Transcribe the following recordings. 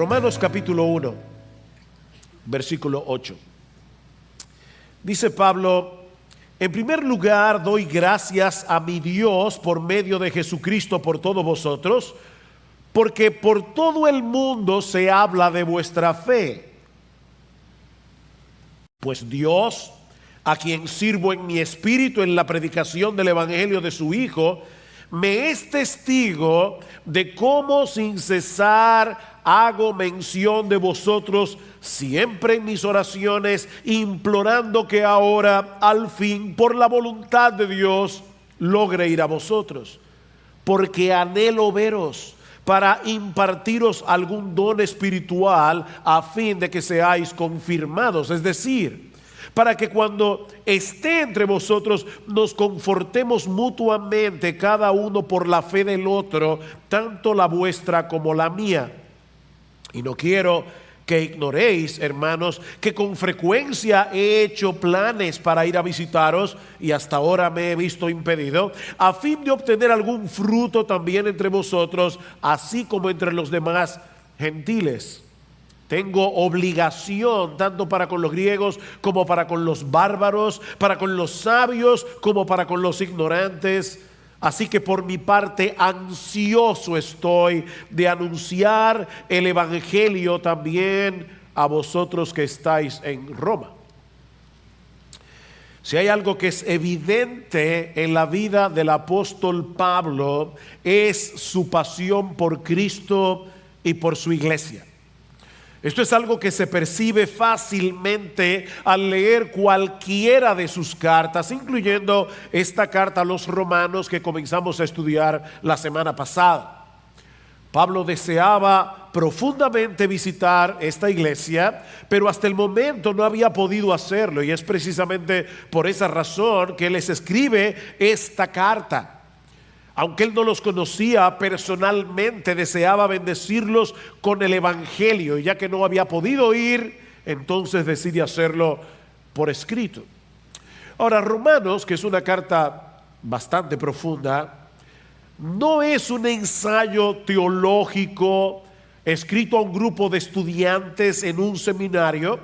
Romanos capítulo 1, versículo 8. Dice Pablo: en primer lugar doy gracias a mi Dios por medio de Jesucristo por todos vosotros, porque por todo el mundo se habla de vuestra fe. Pues Dios, a quien sirvo en mi espíritu en la predicación del evangelio de su Hijo, me es testigo de cómo sin cesar hago mención de vosotros siempre en mis oraciones, implorando que ahora, al fin, por la voluntad de Dios, logre ir a vosotros, porque anhelo veros para impartiros algún don espiritual a fin de que seáis confirmados, es decir, para que cuando esté entre vosotros nos confortemos mutuamente cada uno por la fe del otro, tanto la vuestra como la mía. Y no quiero que ignoréis, hermanos, que con frecuencia he hecho planes para ir a visitaros y hasta ahora me he visto impedido, a fin de obtener algún fruto también entre vosotros, así como entre los demás gentiles. Tengo obligación tanto para con los griegos como para con los bárbaros, para con los sabios como para con los ignorantes. Así que por mi parte ansioso estoy de anunciar el evangelio también a vosotros que estáis en Roma. Si hay algo que es evidente en la vida del apóstol Pablo, es su pasión por Cristo y por su iglesia. Esto es algo que se percibe fácilmente al leer cualquiera de sus cartas, incluyendo esta carta a los romanos que comenzamos a estudiar la semana pasada. Pablo deseaba profundamente visitar esta iglesia, pero hasta el momento no había podido hacerlo, y es precisamente por esa razón que él les escribe esta carta. Aunque él no los conocía personalmente, deseaba bendecirlos con el evangelio, y ya que no había podido ir, entonces decide hacerlo por escrito. Ahora, Romanos, que es una carta bastante profunda, no es un ensayo teológico escrito a un grupo de estudiantes en un seminario.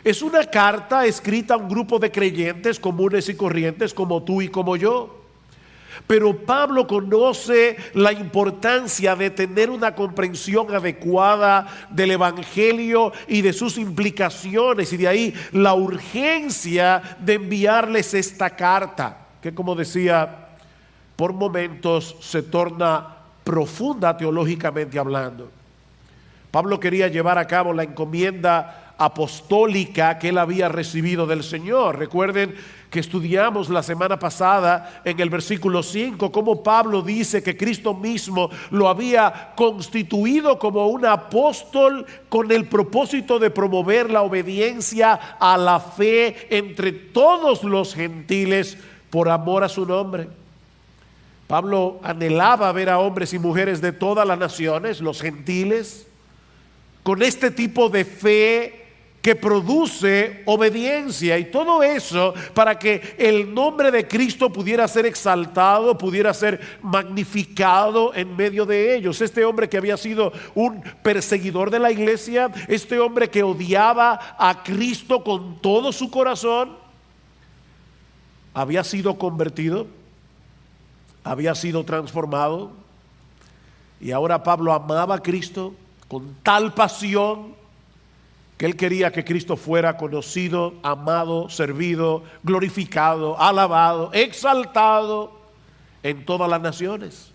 Es una carta escrita a un grupo de creyentes comunes y corrientes como tú y como yo. Pero Pablo conoce la importancia de tener una comprensión adecuada del evangelio y de sus implicaciones, y de ahí la urgencia de enviarles esta carta, que, como decía, por momentos se torna profunda teológicamente hablando. Pablo quería llevar a cabo la encomienda apostólica que él había recibido del Señor. Recuerden que estudiamos la semana pasada en el versículo 5 cómo Pablo dice que Cristo mismo lo había constituido como un apóstol con el propósito de promover la obediencia a la fe entre todos los gentiles por amor a su nombre. Pablo anhelaba ver a hombres y mujeres de todas las naciones, los gentiles, con este tipo de fe que produce obediencia, y todo eso para que el nombre de Cristo pudiera ser exaltado, pudiera ser magnificado en medio de ellos. Este hombre que había sido un perseguidor de la iglesia, este hombre que odiaba a Cristo con todo su corazón, había sido convertido, había sido transformado, y ahora Pablo amaba a Cristo con tal pasión que él quería que Cristo fuera conocido, amado, servido, glorificado, alabado, exaltado en todas las naciones.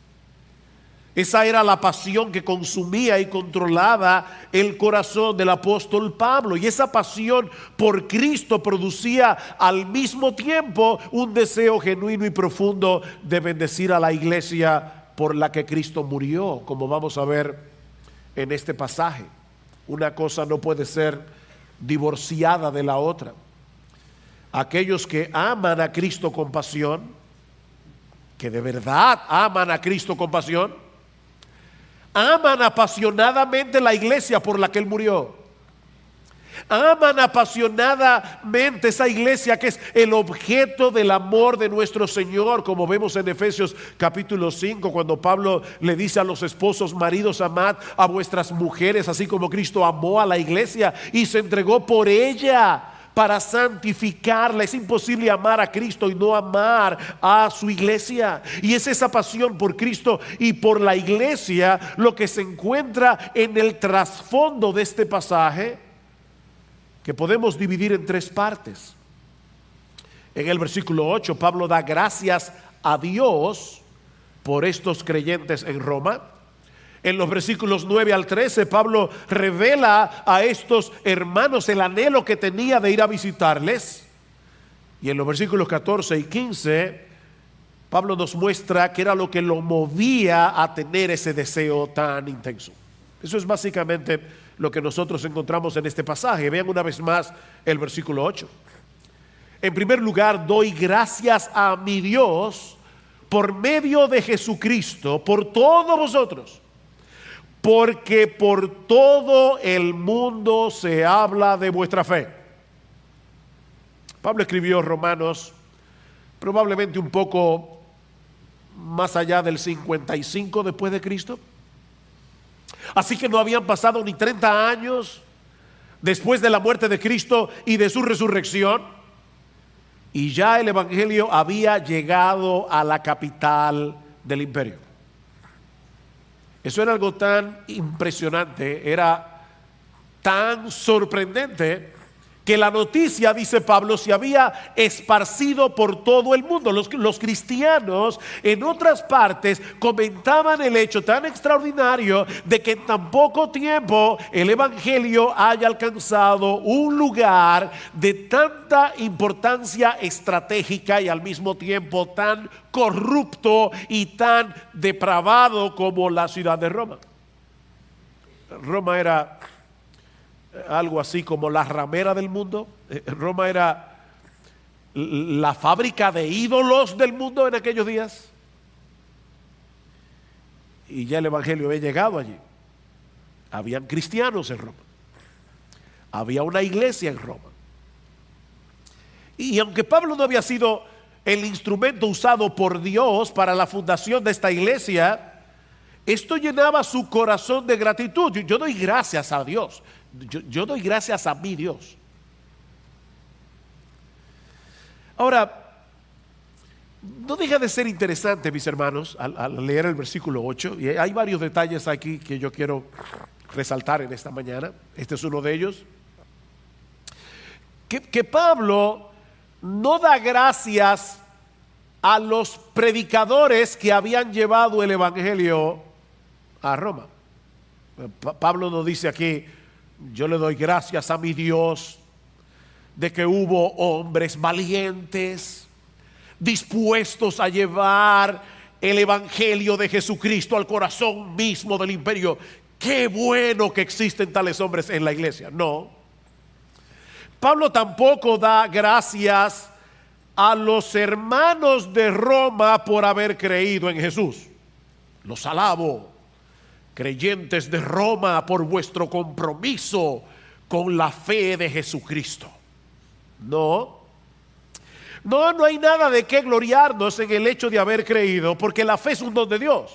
Esa era la pasión que consumía y controlaba el corazón del apóstol Pablo, y esa pasión por Cristo producía al mismo tiempo un deseo genuino y profundo de bendecir a la iglesia por la que Cristo murió, como vamos a ver en este pasaje. Una cosa no puede ser divorciada de la otra. Aquellos que aman a Cristo con pasión, que de verdad aman a Cristo con pasión, aman apasionadamente la iglesia por la que Él murió. Aman apasionadamente esa iglesia que es el objeto del amor de nuestro Señor, como vemos en Efesios capítulo 5, cuando Pablo le dice a los esposos: maridos, amad a vuestras mujeres, así como Cristo amó a la iglesia y se entregó por ella para santificarla. Es imposible amar a Cristo y no amar a su iglesia. Y es esa pasión por Cristo y por la iglesia lo que se encuentra en el trasfondo de este pasaje, que podemos dividir en tres partes. En el versículo 8, Pablo da gracias a Dios por estos creyentes en Roma. En los versículos 9 al 13, Pablo revela a estos hermanos el anhelo que tenía de ir a visitarles. Y en los versículos 14 y 15, Pablo nos muestra qué era lo que lo movía a tener ese deseo tan intenso. Eso es básicamente lo que nosotros encontramos en este pasaje. Vean una vez más el versículo 8. En primer lugar, doy gracias a mi Dios por medio de Jesucristo, por todos vosotros, porque por todo el mundo se habla de vuestra fe. Pablo escribió Romanos probablemente un poco más allá del 55 después de Cristo. Así que no habían pasado ni 30 años después de la muerte de Cristo y de su resurrección, y ya el evangelio había llegado a la capital del imperio. Eso era algo tan impresionante, era tan sorprendente, que la noticia, dice Pablo, se había esparcido por todo el mundo. Los cristianos en otras partes comentaban el hecho tan extraordinario de que en tan poco tiempo el evangelio haya alcanzado un lugar de tanta importancia estratégica y al mismo tiempo tan corrupto y tan depravado como la ciudad de Roma. Roma era algo así como la ramera del mundo. Roma era la fábrica de ídolos del mundo en aquellos días. Y ya el evangelio había llegado allí. Habían cristianos en Roma. Había una iglesia en Roma. Y aunque Pablo no había sido el instrumento usado por Dios para la fundación de esta iglesia, esto llenaba su corazón de gratitud. Yo doy gracias a Dios. Yo doy gracias a mi Dios. Ahora, no deja de ser interesante, mis hermanos, al leer el versículo 8. Y hay varios detalles aquí que yo quiero resaltar en esta mañana. Este es uno de ellos. Que Pablo no da gracias a los predicadores que habían llevado el evangelio a Roma. Pablo nos dice aquí: yo le doy gracias a mi Dios de que hubo hombres valientes, dispuestos a llevar el evangelio de Jesucristo al corazón mismo del imperio. Qué bueno que existen tales hombres en la iglesia. No. Pablo tampoco da gracias a los hermanos de Roma por haber creído en Jesús. Los alabo, creyentes de Roma, por vuestro compromiso con la fe de Jesucristo. No hay nada de qué gloriarnos en el hecho de haber creído, porque la fe es un don de Dios.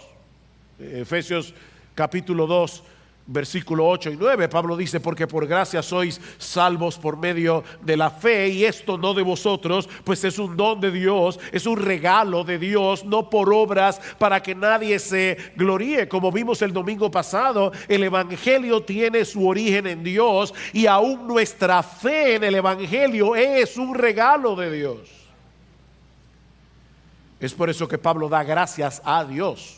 Efesios capítulo 2, versículo 8 y 9, Pablo dice: porque por gracia sois salvos por medio de la fe, y esto no de vosotros, pues es un don de Dios, es un regalo de Dios, no por obras, para que nadie se gloríe. Como vimos el domingo pasado, el evangelio tiene su origen en Dios, y aún nuestra fe en el evangelio es un regalo de Dios. Es por eso que Pablo da gracias a Dios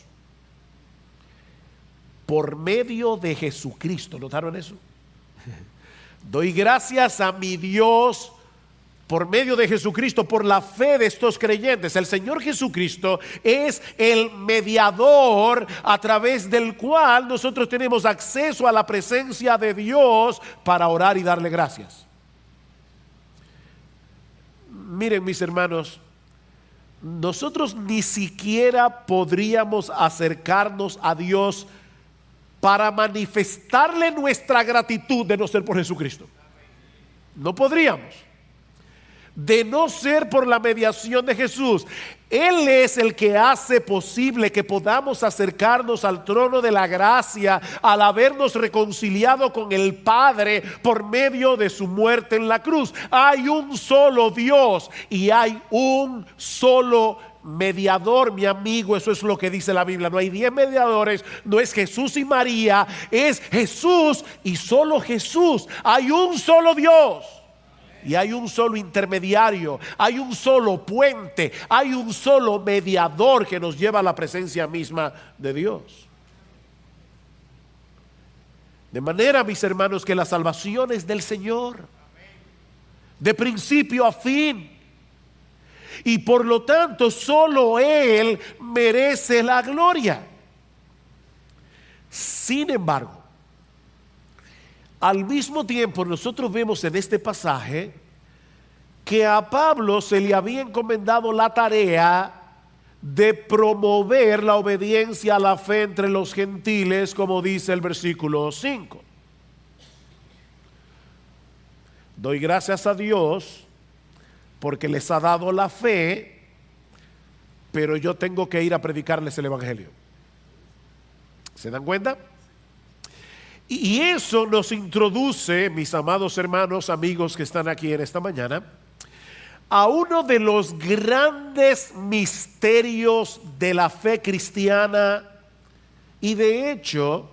por medio de Jesucristo. ¿Notaron eso? Doy gracias a mi Dios por medio de Jesucristo, por la fe de estos creyentes. El Señor Jesucristo es el mediador a través del cual nosotros tenemos acceso a la presencia de Dios para orar y darle gracias. Miren, mis hermanos, nosotros ni siquiera podríamos acercarnos a Dios para manifestarle nuestra gratitud de no ser por Jesucristo. No podríamos. De no ser por la mediación de Jesús. Él es el que hace posible que podamos acercarnos al trono de la gracia al habernos reconciliado con el Padre por medio de su muerte en la cruz. Hay un solo Dios y hay un solo mediador, mi amigo. Eso es lo que dice la Biblia. No hay 10 mediadores, no es Jesús y María, es Jesús y solo Jesús. Hay un solo Dios. Y hay un solo intermediario, hay un solo puente, hay un solo mediador que nos lleva a la presencia misma de Dios. De manera, mis hermanos, que la salvación es del Señor, de principio a fin. Y por lo tanto, solo Él merece la gloria. Sin embargo, al mismo tiempo, nosotros vemos en este pasaje que a Pablo se le había encomendado la tarea de promover la obediencia a la fe entre los gentiles, como dice el versículo 5. Doy gracias a Dios porque les ha dado la fe, pero yo tengo que ir a predicarles el evangelio. ¿Se dan cuenta? Y eso nos introduce, mis amados hermanos, amigos que están aquí en esta mañana, a uno de los grandes misterios de la fe cristiana y de hecho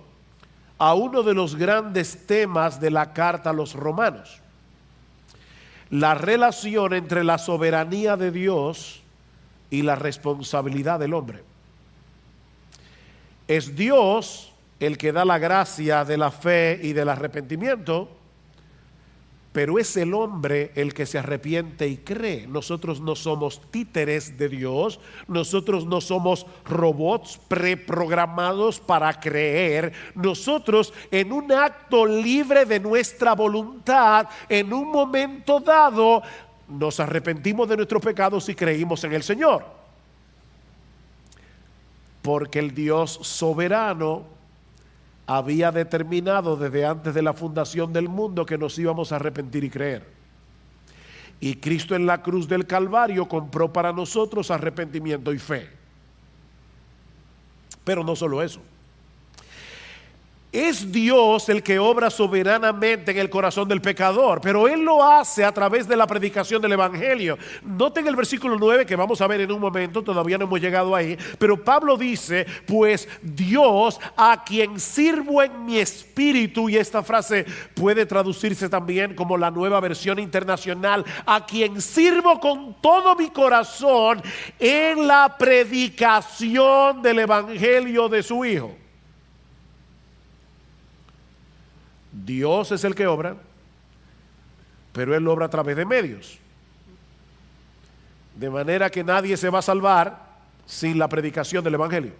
a uno de los grandes temas de la carta a los romanos: la relación entre la soberanía de Dios y la responsabilidad del hombre. Es Dios el que da la gracia de la fe y del arrepentimiento, pero es el hombre el que se arrepiente y cree. Nosotros no somos títeres de Dios, nosotros no somos robots preprogramados para creer. Nosotros, en un acto libre de nuestra voluntad, en un momento dado, nos arrepentimos de nuestros pecados y creímos en el Señor. Porque el Dios soberano había determinado desde antes de la fundación del mundo que nos íbamos a arrepentir y creer. Y Cristo en la cruz del Calvario compró para nosotros arrepentimiento y fe. Pero no solo eso. Es Dios el que obra soberanamente en el corazón del pecador, pero Él lo hace a través de la predicación del Evangelio. Noten el versículo 9 que vamos a ver en un momento, todavía no hemos llegado ahí, pero Pablo dice: pues Dios, a quien sirvo en mi espíritu, y esta frase puede traducirse también como la Nueva Versión Internacional, a quien sirvo con todo mi corazón en la predicación del Evangelio de su Hijo. Dios es el que obra, pero Él obra a través de medios. De manera que nadie se va a salvar sin la predicación del Evangelio.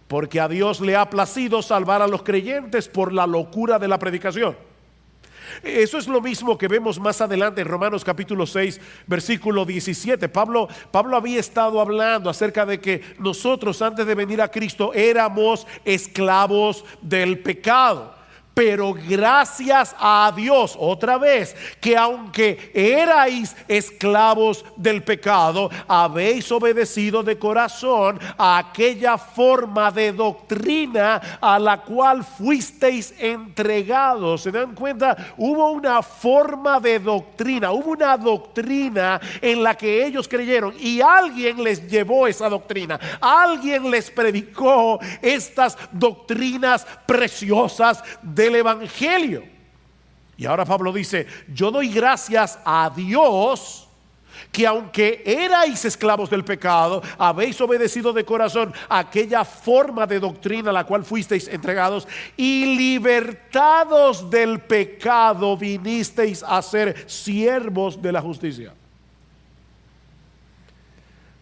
Porque a Dios le ha placido salvar a los creyentes por la locura de la predicación. Eso es lo mismo que vemos más adelante en Romanos capítulo 6, versículo 17. Pablo había estado hablando acerca de que nosotros, antes de venir a Cristo, éramos esclavos del pecado. Pero gracias a Dios, otra vez, que aunque erais esclavos del pecado, habéis obedecido de corazón a aquella forma de doctrina a la cual fuisteis entregados. ¿Se dan cuenta? Hubo una forma de doctrina, hubo una doctrina en la que ellos creyeron y alguien les llevó esa doctrina. Alguien les predicó estas doctrinas preciosas del Evangelio. Y ahora Pablo dice: yo doy gracias a Dios que aunque erais esclavos del pecado, habéis obedecido de corazón aquella forma de doctrina a la cual fuisteis entregados, y libertados del pecado vinisteis a ser siervos de la justicia.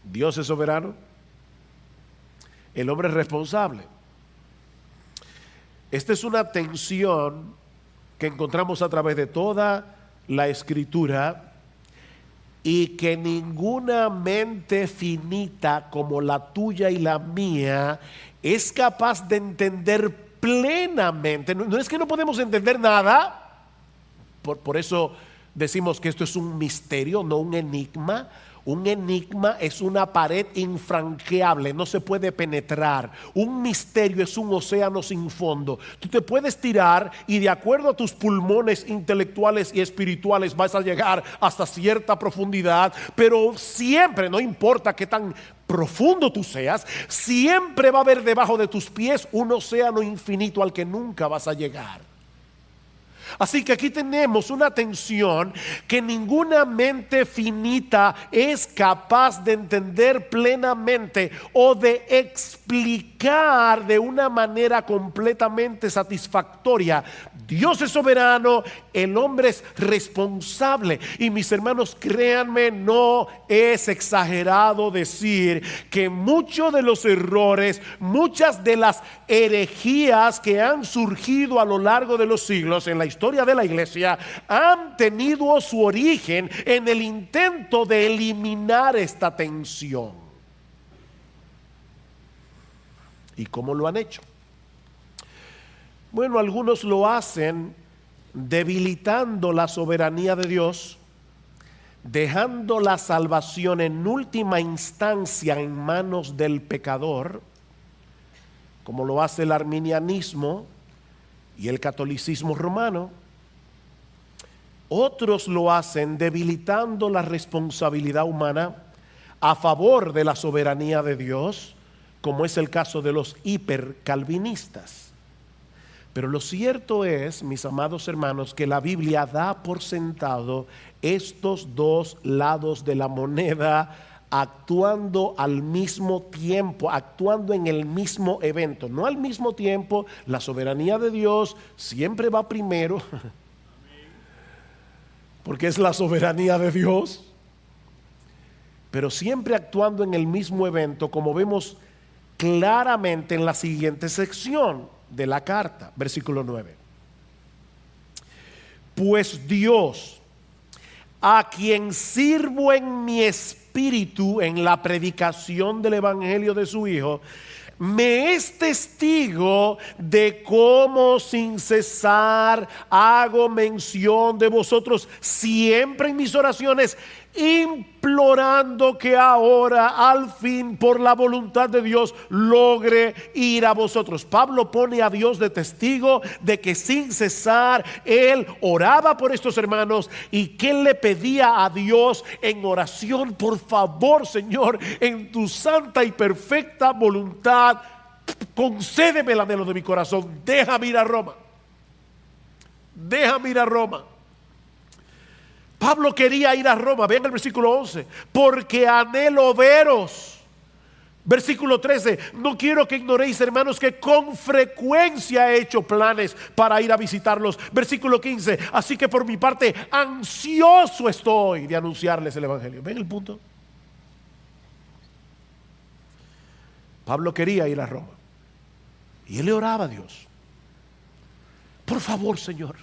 Dios es soberano, el hombre es responsable. Esta es una tensión que encontramos a través de toda la Escritura y que ninguna mente finita como la tuya y la mía es capaz de entender plenamente. No es que no podemos entender nada, Por eso decimos que esto es un misterio, no un enigma. Un enigma es una pared infranqueable, no se puede penetrar. Un misterio es un océano sin fondo. Tú te puedes tirar y de acuerdo a tus pulmones intelectuales y espirituales vas a llegar hasta cierta profundidad, pero siempre, no importa qué tan profundo tú seas, siempre va a haber debajo de tus pies un océano infinito al que nunca vas a llegar. Así que aquí tenemos una tensión que ninguna mente finita es capaz de entender plenamente o de explicar de una manera completamente satisfactoria. Dios es soberano, el hombre es responsable. Y mis hermanos, créanme, no es exagerado decir que muchos de los errores, muchas de las herejías que han surgido a lo largo de los siglos en la historia de la iglesia han tenido su origen en el intento de eliminar esta tensión. ¿Y cómo lo han hecho? Bueno, algunos lo hacen debilitando la soberanía de Dios, dejando la salvación en última instancia en manos del pecador, como lo hace el arminianismo y el catolicismo romano. Otros lo hacen debilitando la responsabilidad humana a favor de la soberanía de Dios, como es el caso de los hipercalvinistas. Pero lo cierto es, mis amados hermanos, que la Biblia da por sentado estos dos lados de la moneda actuando al mismo tiempo, actuando en el mismo evento, no al mismo tiempo. La soberanía de Dios siempre va primero, porque es la soberanía de Dios, pero siempre actuando en el mismo evento, como vemos claramente en la siguiente sección de la carta, versículo 9. Pues Dios, a quien sirvo en mi espíritu en la predicación del evangelio de su Hijo, me es testigo de cómo sin cesar hago mención de vosotros siempre en mis oraciones, implorando que ahora al fin por la voluntad de Dios logre ir a vosotros. Pablo pone a Dios de testigo de que sin cesar él oraba por estos hermanos y que él le pedía a Dios en oración: por favor, Señor, en tu santa y perfecta voluntad, concédeme el anhelo de mi corazón, déjame ir a Roma, déjame ir a Roma. Pablo quería ir a Roma, vean el versículo 11, porque anhelo veros. Versículo 13, no quiero que ignoréis, hermanos, que con frecuencia he hecho planes para ir a visitarlos. Versículo 15, así que por mi parte ansioso estoy de anunciarles el evangelio. ¿Ven el punto? Pablo quería ir a Roma y él le oraba a Dios: por favor, Señor,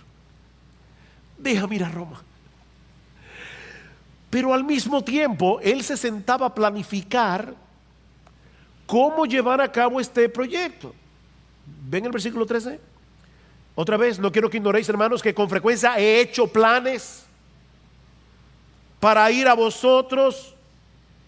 déjame ir a Roma. Pero al mismo tiempo él se sentaba a planificar cómo llevar a cabo este proyecto. ¿Ven el versículo 13? Otra vez, no quiero que ignoréis, hermanos, que con frecuencia he hecho planes para ir a vosotros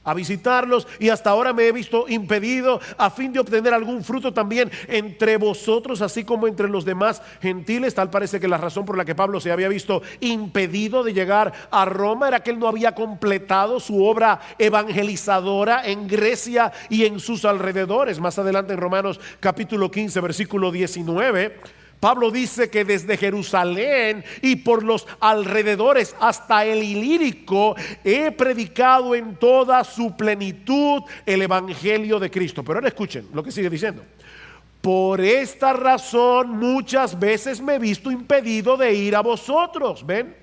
a visitarlos, y hasta ahora me he visto impedido a fin de obtener algún fruto también entre vosotros, así como entre los demás gentiles. Tal parece que la razón por la que Pablo se había visto impedido de llegar a Roma era que él no había completado su obra evangelizadora en Grecia y en sus alrededores. Más adelante en Romanos capítulo 15 versículo 19, Pablo dice que desde Jerusalén y por los alrededores hasta el Ilírico he predicado en toda su plenitud el evangelio de Cristo. Pero ahora escuchen lo que sigue diciendo: por esta razón muchas veces me he visto impedido de ir a vosotros. ¿Ven?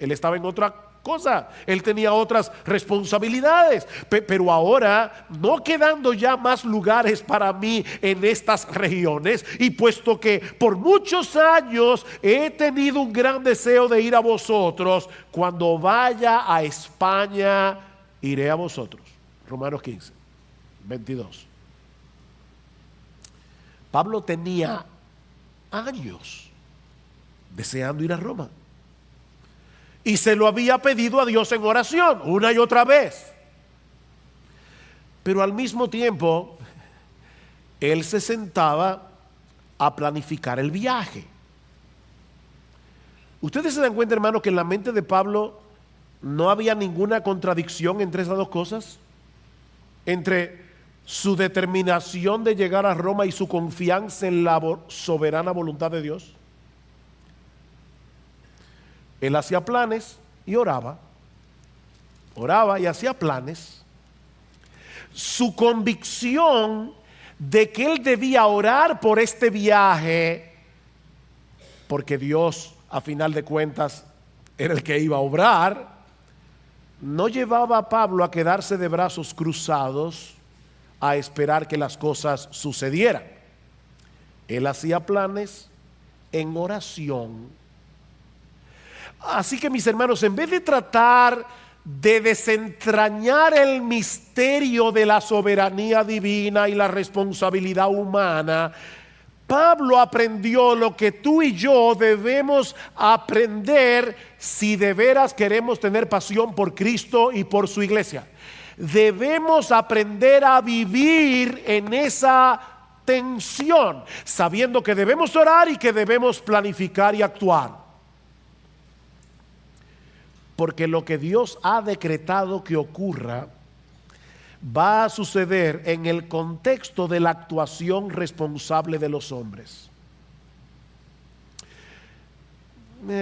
Él estaba en otra cosa, él tenía otras responsabilidades, pero ahora, no quedando ya más lugares para mí en estas regiones, y puesto que por muchos años he tenido un gran deseo de ir a vosotros, cuando vaya a España iré a vosotros. Romanos 15, 22. Pablo tenía años deseando ir a Roma. y se lo había pedido a Dios en oración una y otra vez. Pero al mismo tiempo, él se sentaba a planificar el viaje. Ustedes se dan cuenta, hermano, que en la mente de Pablo no había ninguna contradicción entre esas dos cosas, entre su determinación de llegar a Roma y su confianza en la soberana voluntad de Dios. Él hacía planes y oraba y hacía planes. Su convicción de que él debía orar por este viaje, porque Dios a final de cuentas era el que iba a obrar, no llevaba a Pablo a quedarse de brazos cruzados a esperar que las cosas sucedieran. Él hacía planes en oración. Así que, mis hermanos, en vez de tratar de desentrañar el misterio de la soberanía divina y la responsabilidad humana, Pablo aprendió lo que tú y yo debemos aprender si de veras queremos tener pasión por Cristo y por su iglesia. Debemos aprender a vivir en esa tensión, sabiendo que debemos orar y que debemos planificar y actuar. Porque lo que Dios ha decretado que ocurra va a suceder en el contexto de la actuación responsable de los hombres.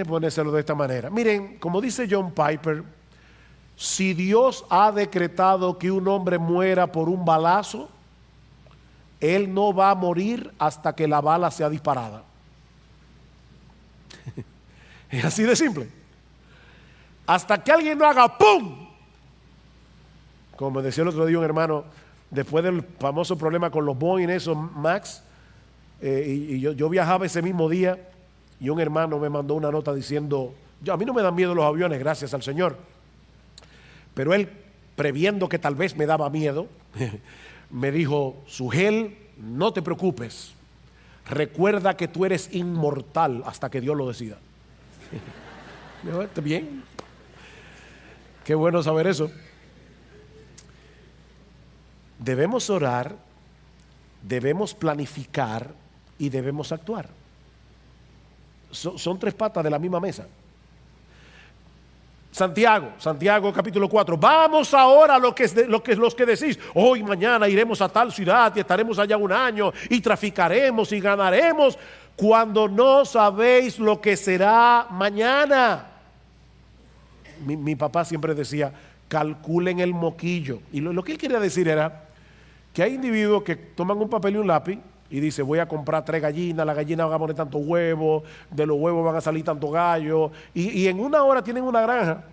Ponérselo de esta manera. Miren, como dice John Piper, si Dios ha decretado que un hombre muera por un balazo, él no va a morir hasta que la bala sea disparada. Es así de simple. Hasta que alguien no haga ¡pum! Como decía el otro día un hermano, después del famoso problema con los Boeing, esos Max, y yo viajaba ese mismo día, y un hermano me mandó una nota diciendo, a mí no me dan miedo los aviones, gracias al Señor, pero él, previendo que tal vez me daba miedo, me dijo, Sugel, no te preocupes, recuerda que tú eres inmortal hasta que Dios lo decida. ¿Está bien? Qué bueno saber eso. Debemos orar, debemos planificar y debemos actuar. Son tres patas de la misma mesa. Santiago capítulo 4. Vamos ahora los que decís, hoy mañana iremos a tal ciudad y estaremos allá un año y traficaremos y ganaremos, cuando no sabéis lo que será mañana. Mi papá siempre decía, calculen el moquillo. Y lo que él quería decir era que hay individuos que toman un papel y un lápiz y dicen, voy a comprar 3 gallinas, las gallinas van a poner tantos huevos, de los huevos van a salir tantos gallos, y en una hora tienen una granja.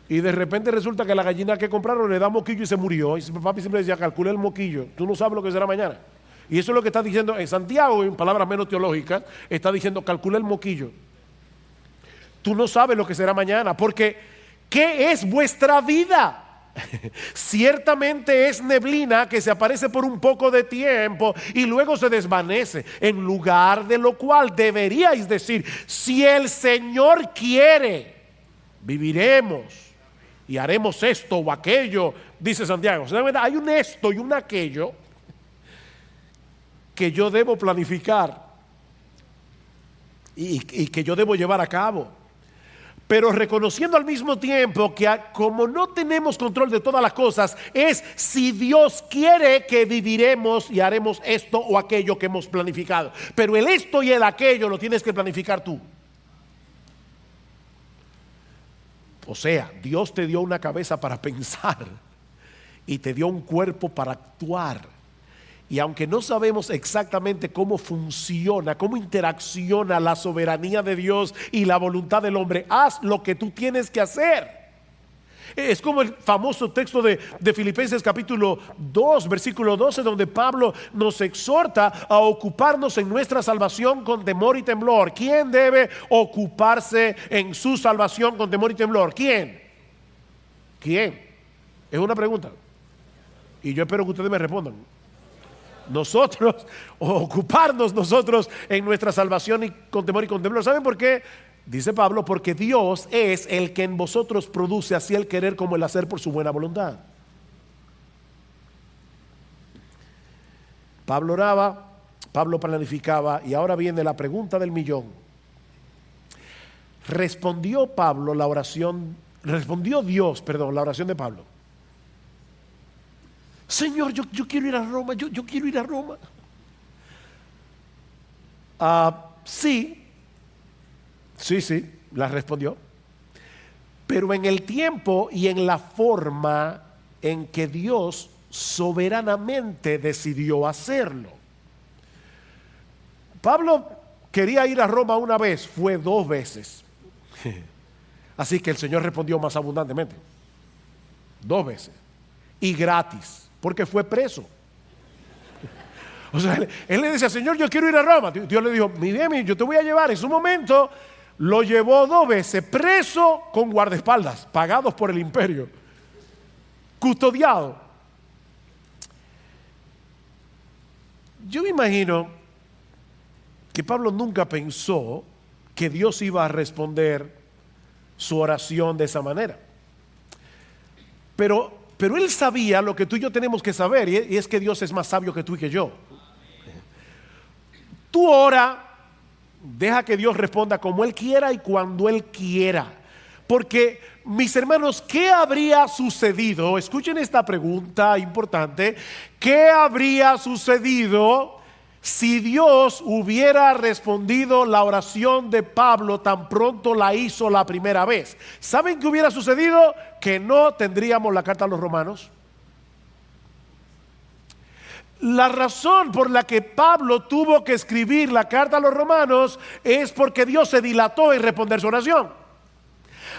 Y de repente resulta que la gallina que compraron le da moquillo y se murió. Y papi siempre decía, calcula el moquillo, tú no sabes lo que será mañana. Y eso es lo que está diciendo en Santiago, en palabras menos teológicas, está diciendo, calcula el moquillo. Tú no sabes lo que será mañana, porque ¿qué es vuestra vida? Ciertamente es neblina que se aparece por un poco de tiempo y luego se desvanece. En lugar de lo cual deberíais decir, si el Señor quiere, viviremos y haremos esto o aquello, dice Santiago. Hay un esto y un aquello que yo debo planificar y que yo debo llevar a cabo. Pero reconociendo al mismo tiempo que como no tenemos control de todas las cosas, es si Dios quiere que viviremos y haremos esto o aquello que hemos planificado. Pero el esto y el aquello lo tienes que planificar tú. O sea, Dios te dio una cabeza para pensar y te dio un cuerpo para actuar. Y aunque no sabemos exactamente cómo funciona, cómo interacciona la soberanía de Dios y la voluntad del hombre, haz lo que tú tienes que hacer. Es como el famoso texto de Filipenses capítulo 2, versículo 12, donde Pablo nos exhorta a ocuparnos en nuestra salvación con temor y temblor. ¿Quién debe ocuparse en su salvación con temor y temblor? ¿Quién? Es una pregunta. Y yo espero que ustedes me respondan. Nosotros, ocuparnos nosotros en nuestra salvación y con temor y con temblor. ¿Saben por qué Dice Pablo, porque Dios es el que en vosotros produce así el querer como el hacer por su buena voluntad. Pablo oraba, Pablo planificaba, y ahora viene la pregunta del millón. Respondió Dios la oración de Pablo. Señor, yo quiero ir a Roma, yo quiero ir a Roma. Sí, la respondió. Pero en el tiempo y en la forma en que Dios soberanamente decidió hacerlo. Pablo quería ir a Roma una vez, fue 2 veces. Así que el Señor respondió más abundantemente. 2 veces. Y gratis, porque fue preso. O sea, él le decía, Señor, yo quiero ir a Roma. Dios le dijo, mi bien, yo te voy a llevar. En su momento lo llevó 2 veces preso con guardaespaldas, pagados por el imperio, custodiado. Yo me imagino que Pablo nunca pensó que Dios iba a responder su oración de esa manera. Pero él sabía lo que tú y yo tenemos que saber, y es que Dios es más sabio que tú y que yo. Tú ora, deja que Dios responda como Él quiera y cuando Él quiera. Porque, mis hermanos, ¿qué habría sucedido? Escuchen esta pregunta importante. ¿Qué habría sucedido si Dios hubiera respondido la oración de Pablo tan pronto la hizo la primera vez? ¿Saben qué hubiera sucedido? Que no tendríamos la carta a los romanos. La razón por la que Pablo tuvo que escribir la carta a los romanos es porque Dios se dilató en responder su oración.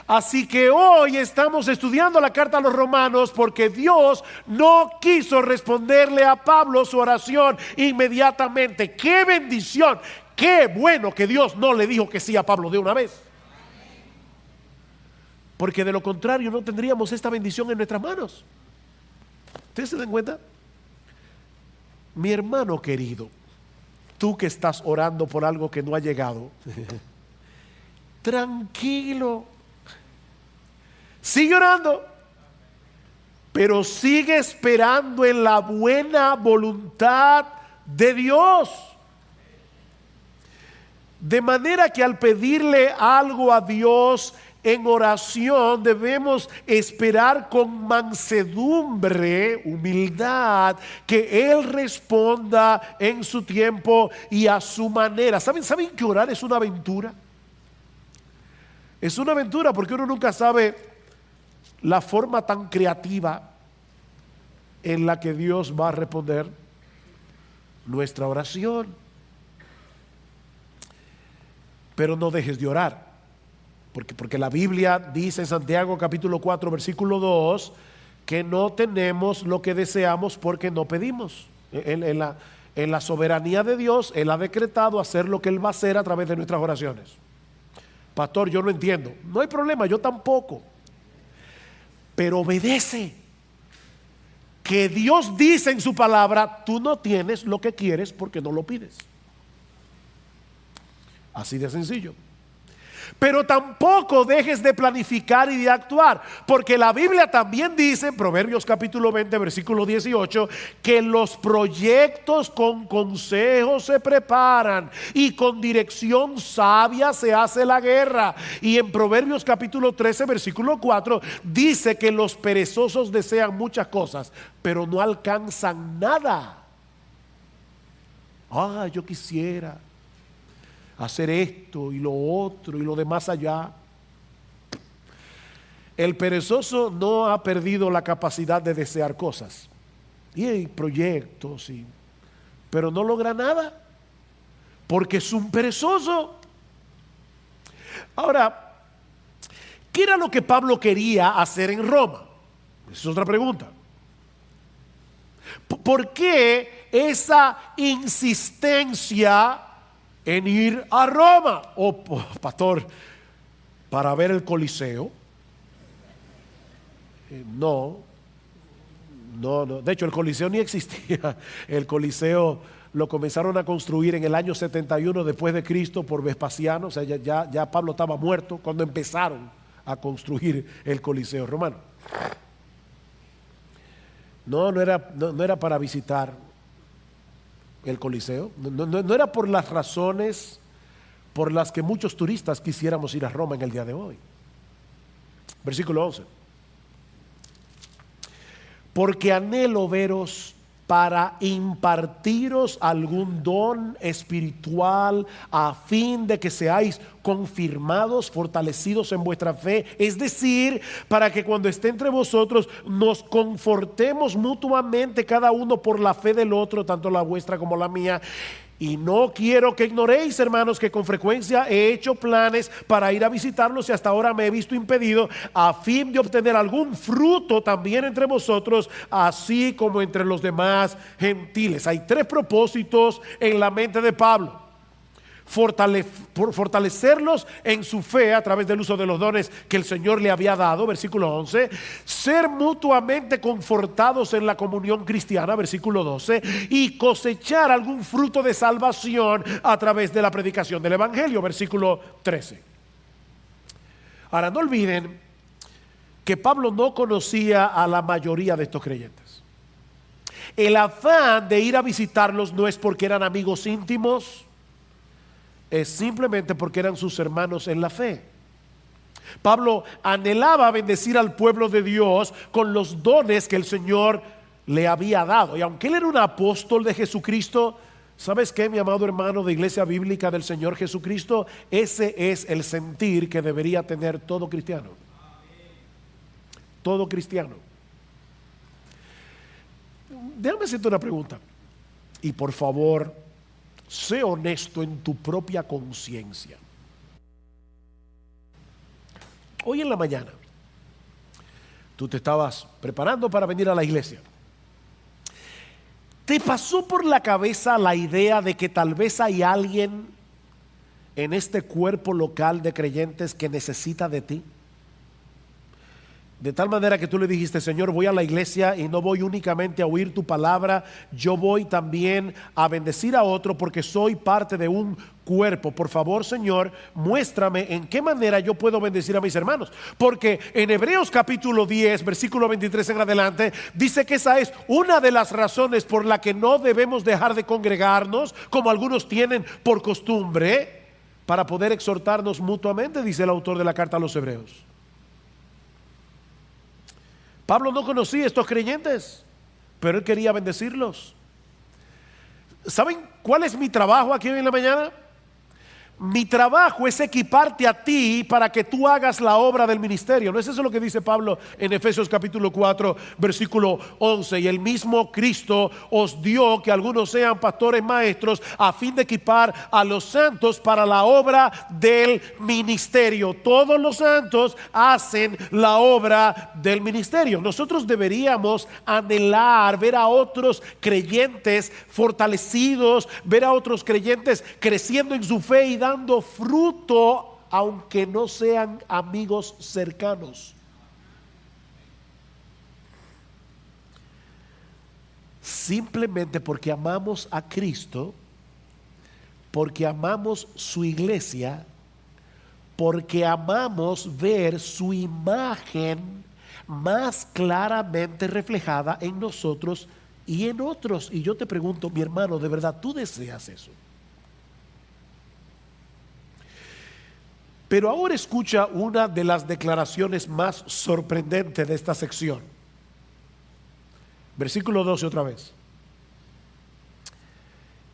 Así que hoy estamos estudiando la carta a los romanos porque Dios no quiso responderle a Pablo su oración inmediatamente. ¡Qué bendición! ¡Qué bueno que Dios no le dijo que sí a Pablo de una vez! Porque de lo contrario no tendríamos esta bendición en nuestras manos. ¿Ustedes se dan cuenta? Mi hermano querido, tú que estás orando por algo que no ha llegado, tranquilo, sigue orando, pero sigue esperando en la buena voluntad de Dios. De manera que al pedirle algo a Dios en oración debemos esperar con mansedumbre, humildad, que Él responda en su tiempo y a su manera. ¿Saben que orar es una aventura? Es una aventura porque uno nunca sabe la forma tan creativa en la que Dios va a responder nuestra oración. Pero no dejes de orar. Porque la Biblia dice en Santiago capítulo 4 versículo 2 que no tenemos lo que deseamos porque no pedimos. En la soberanía de Dios, Él ha decretado hacer lo que Él va a hacer a través de nuestras oraciones. Pastor, yo no entiendo. No hay problema, yo tampoco. Pero obedece. Que Dios dice en su palabra, tú no tienes lo que quieres porque no lo pides. Así de sencillo. Pero tampoco dejes de planificar y de actuar, porque la Biblia también dice en Proverbios capítulo 20 versículo 18 que los proyectos con consejo se preparan y con dirección sabia se hace la guerra. Y en Proverbios capítulo 13 versículo 4 dice que los perezosos desean muchas cosas pero no alcanzan nada. Yo quisiera hacer esto y lo otro y lo demás allá. El perezoso no ha perdido la capacidad de desear cosas y hay proyectos, pero no logra nada porque es un perezoso. Ahora, ¿qué era lo que Pablo quería hacer en Roma? Esa es otra pregunta. ¿Por qué esa insistencia en ir a Roma? Pastor, para ver el Coliseo. No. De hecho, el Coliseo ni existía. El Coliseo lo comenzaron a construir en el año 71 después de Cristo por Vespasiano. O sea, ya Pablo estaba muerto cuando empezaron a construir el Coliseo romano. No era para visitar el Coliseo. No era por las razones por las que muchos turistas quisiéramos ir a Roma en el día de hoy. Versículo 11. Porque anhelo veros para impartiros algún don espiritual a fin de que seáis confirmados, fortalecidos en vuestra fe, es decir, para que cuando esté entre vosotros nos confortemos mutuamente cada uno por la fe del otro, tanto la vuestra como la mía. Y no quiero que ignoréis, hermanos, que con frecuencia he hecho planes para ir a visitarlos y hasta ahora me he visto impedido, a fin de obtener algún fruto también entre vosotros, así como entre los demás gentiles. Hay tres propósitos en la mente de Pablo: fortalecerlos en su fe a través del uso de los dones que el Señor le había dado, versículo 11, ser mutuamente confortados en la comunión cristiana, versículo 12, y cosechar algún fruto de salvación a través de la predicación del Evangelio, versículo 13. Ahora, no olviden que Pablo no conocía a la mayoría de estos creyentes. El afán de ir a visitarlos no es porque eran amigos íntimos, es simplemente porque eran sus hermanos en la fe. Pablo anhelaba bendecir al pueblo de Dios con los dones que el Señor le había dado. Y aunque él era un apóstol de Jesucristo, ¿sabes qué, mi amado hermano de Iglesia Bíblica del Señor Jesucristo? Ese es el sentir que debería tener todo cristiano. Todo cristiano. Déjame hacerte una pregunta. Y por favor, sé honesto en tu propia conciencia. Hoy en la mañana, tú te estabas preparando para venir a la iglesia. ¿Te pasó por la cabeza la idea de que tal vez hay alguien en este cuerpo local de creyentes que necesita de ti? De tal manera que tú le dijiste: Señor, voy a la iglesia y no voy únicamente a oír tu palabra, yo voy también a bendecir a otro porque soy parte de un cuerpo. Por favor, Señor, muéstrame en qué manera yo puedo bendecir a mis hermanos. Porque en Hebreos capítulo 10, versículo 23 en adelante, dice que esa es una de las razones por la que no debemos dejar de congregarnos, como algunos tienen por costumbre, para poder exhortarnos mutuamente, dice el autor de la carta a los Hebreos. Pablo no conocía a estos creyentes, pero él quería bendecirlos. ¿Saben cuál es mi trabajo aquí hoy en la mañana? Mi trabajo es equiparte a ti para que tú hagas la obra del ministerio. ¿No es eso lo que dice Pablo en Efesios capítulo 4, versículo 11? Y el mismo Cristo os dio que algunos sean pastores maestros a fin de equipar a los santos para la obra del ministerio. Todos los santos hacen la obra del ministerio. Nosotros deberíamos anhelar ver a otros creyentes fortalecidos, ver a otros creyentes creciendo en su fe y dando fruto, aunque no sean amigos cercanos. Simplemente porque amamos a Cristo, porque amamos su iglesia, porque amamos ver su imagen más claramente reflejada en nosotros y en otros. Y yo te pregunto, mi hermano, ¿de verdad tú deseas eso? Pero ahora escucha una de las declaraciones más sorprendentes de esta sección. Versículo 12 otra vez.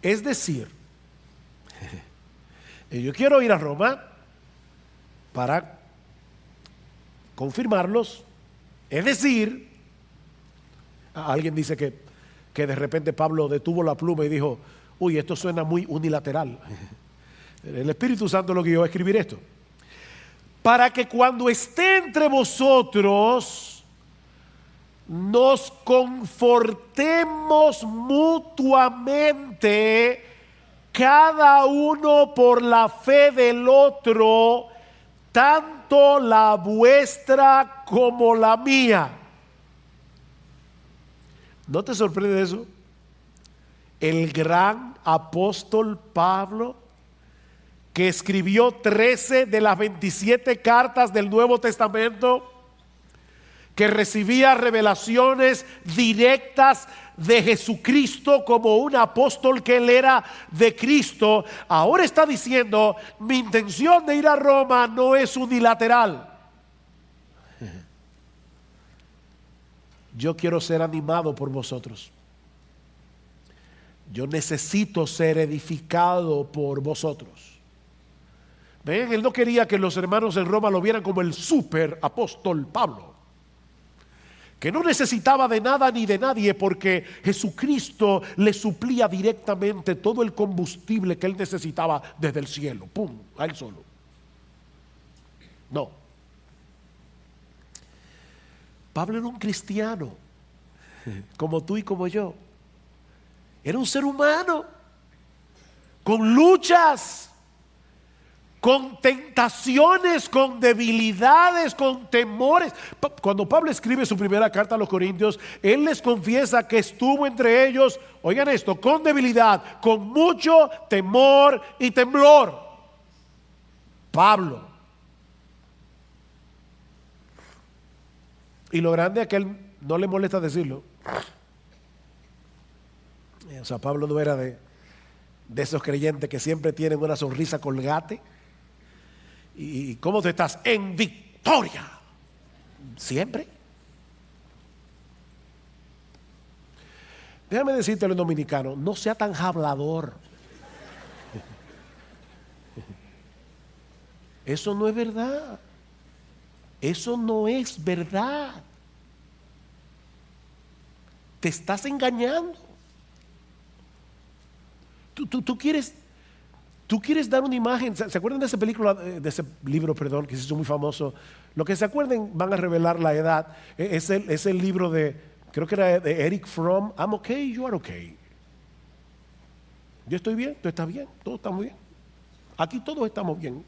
Es decir, yo quiero ir a Roma para confirmarlos. Es decir, alguien dice que de repente Pablo detuvo la pluma y dijo: uy, esto suena muy unilateral. El Espíritu Santo lo guió a escribir esto. Para que cuando esté entre vosotros nos confortemos mutuamente, cada uno por la fe del otro, tanto la vuestra como la mía. ¿No te sorprende eso? el gran apóstol Pablo, que escribió 13 de las 27 cartas del Nuevo Testamento, que recibía revelaciones directas de Jesucristo como un apóstol que él era de Cristo, ahora está diciendo: mi intención de ir a Roma no es unilateral. Yo quiero ser animado por vosotros. Yo necesito ser edificado por vosotros. ¿Ven? Él no quería que los hermanos en Roma lo vieran como el super apóstol Pablo, que no necesitaba de nada ni de nadie, porque Jesucristo le suplía directamente todo el combustible que él necesitaba desde el cielo. ¡Pum! A él solo. No. Pablo era un cristiano, como tú y como yo. Era un ser humano, con luchas, con tentaciones, con debilidades, con temores. Cuando Pablo escribe su primera carta a los Corintios, él les confiesa que estuvo entre ellos, oigan esto, con debilidad, con mucho temor y temblor. Pablo. Y lo grande es que él no le molesta decirlo. O sea, Pablo no era de esos creyentes que siempre tienen una sonrisa colgate. ¿Y cómo tú estás? En victoria. Siempre. Déjame decirte en dominicano, no sea tan hablador. Eso no es verdad. Eso no es verdad. Te estás engañando. Tú quieres dar una imagen. ¿Se acuerdan de esa película, de ese libro, perdón, que se hizo muy famoso? Lo que se acuerden van a revelar la edad. Es el libro de, creo que era de Eric Fromm. I'm okay, you are okay. Yo estoy bien, tú estás bien, todos estamos bien. Aquí todos estamos bien.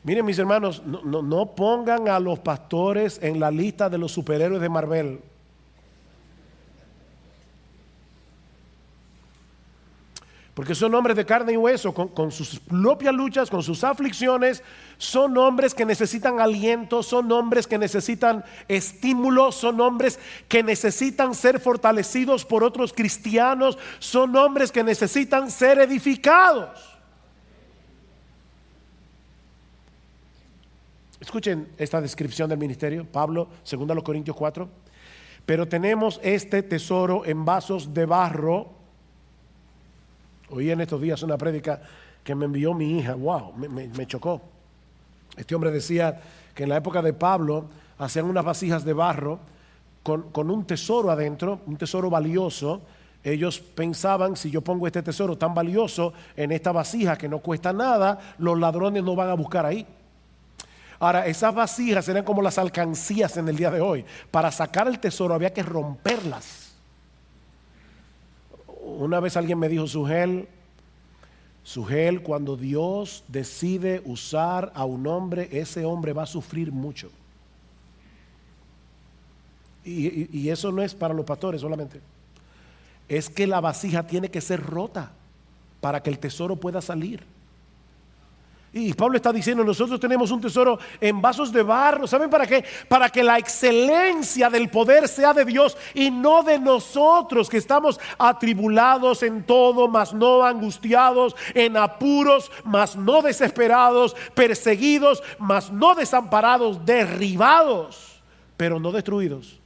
Miren, mis hermanos, no pongan a los pastores en la lista de los superhéroes de Marvel. Porque son hombres de carne y hueso, con sus propias luchas, con sus aflicciones. Son hombres que necesitan aliento, son hombres que necesitan estímulo, son hombres que necesitan ser fortalecidos por otros cristianos, son hombres que necesitan ser edificados. Escuchen esta descripción del ministerio, Pablo, 2 Corintios 4. Pero tenemos este tesoro en vasos de barro. Oí en estos días una prédica que me envió mi hija. Wow, me chocó. Este hombre decía que en la época de Pablo hacían unas vasijas de barro con un tesoro adentro, un tesoro valioso. Ellos pensaban: si yo pongo este tesoro tan valioso en esta vasija que no cuesta nada, los ladrones no van a buscar ahí. Ahora, esas vasijas eran como las alcancías en el día de hoy. Para sacar el tesoro había que romperlas. Una vez alguien me dijo: Sugel, cuando Dios decide usar a un hombre, ese hombre va a sufrir mucho. Y eso no es para los pastores solamente. Es que la vasija tiene que ser rota para que el tesoro pueda salir. Y Pablo está diciendo: nosotros tenemos un tesoro en vasos de barro. ¿Saben para qué? Para que la excelencia del poder sea de Dios y no de nosotros, que estamos atribulados en todo, mas no angustiados, en apuros, mas no desesperados, perseguidos, mas no desamparados, derribados, pero no destruidos.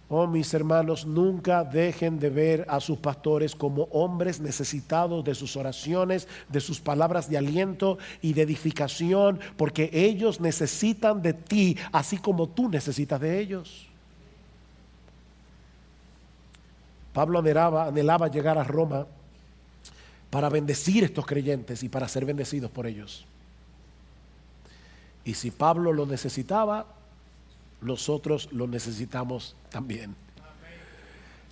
Oh, mis hermanos, nunca dejen de ver a sus pastores como hombres necesitados de sus oraciones, de sus palabras de aliento y de edificación, porque ellos necesitan de ti, así como tú necesitas de ellos. Pablo anhelaba llegar a Roma para bendecir a estos creyentes y para ser bendecidos por ellos. Y si Pablo lo necesitaba, nosotros lo necesitamos también.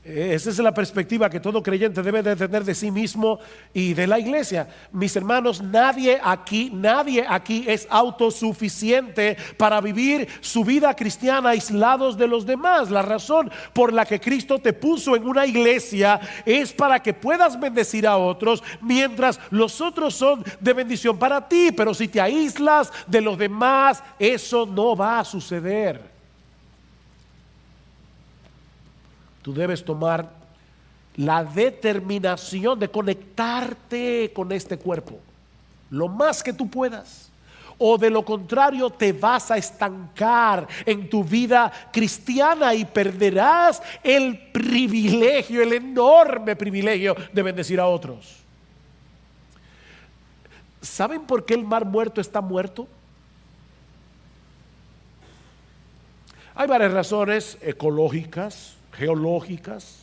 Esa es la perspectiva que todo creyente debe de tener de sí mismo y de la iglesia. Mis hermanos, nadie aquí es autosuficiente para vivir su vida cristiana aislados de los demás. La razón por la que Cristo te puso en una iglesia es para que puedas bendecir a otros, mientras los otros son de bendición para ti. Pero si te aíslas de los demás, eso no va a suceder. Tú debes tomar la determinación de conectarte con este cuerpo lo más que tú puedas, o de lo contrario te vas a estancar en tu vida cristiana y perderás el privilegio, el enorme privilegio de bendecir a otros. ¿Saben por qué el mar muerto está muerto? Hay varias razones ecológicas, geológicas,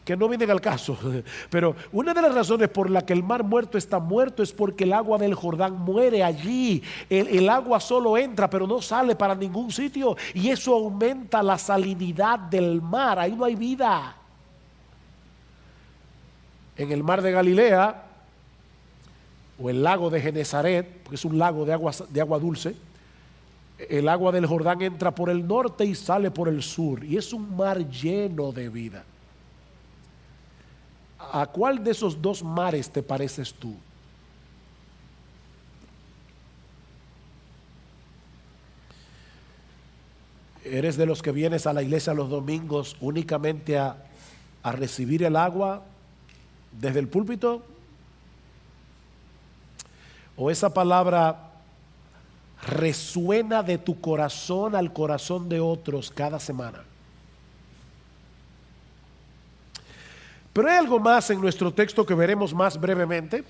que no vienen al caso, pero una de las razones por la que el mar muerto está muerto es porque el agua del Jordán muere allí. El agua solo entra pero no sale para ningún sitio, y eso aumenta la salinidad del mar. Ahí no hay vida. En el mar de Galilea o el lago de Genesaret, porque es un lago de agua dulce, el agua del Jordán entra por el norte y sale por el sur, y es un mar lleno de vida. ¿A cuál de esos dos mares te pareces tú? ¿Eres de los que vienes a la iglesia los domingos únicamente a recibir el agua desde el púlpito? ¿O esa palabra resuena de tu corazón al corazón de otros cada semana? Pero hay algo más en nuestro texto que veremos más brevemente.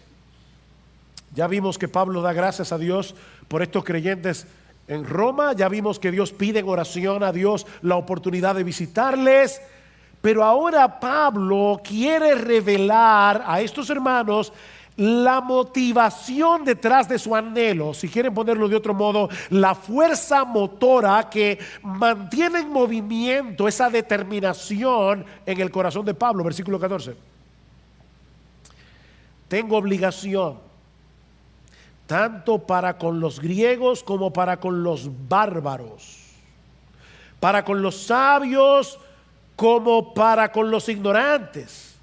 Ya vimos que Pablo da gracias a Dios por estos creyentes en Roma. Ya vimos que Dios pide en oración a Dios la oportunidad de visitarles. Pero ahora Pablo quiere revelar a estos hermanos la motivación detrás de su anhelo, si quieren ponerlo de otro modo, la fuerza motora que mantiene en movimiento esa determinación en el corazón de Pablo. Versículo 14. Tengo obligación tanto para con los griegos como para con los bárbaros, para con los sabios como para con los ignorantes.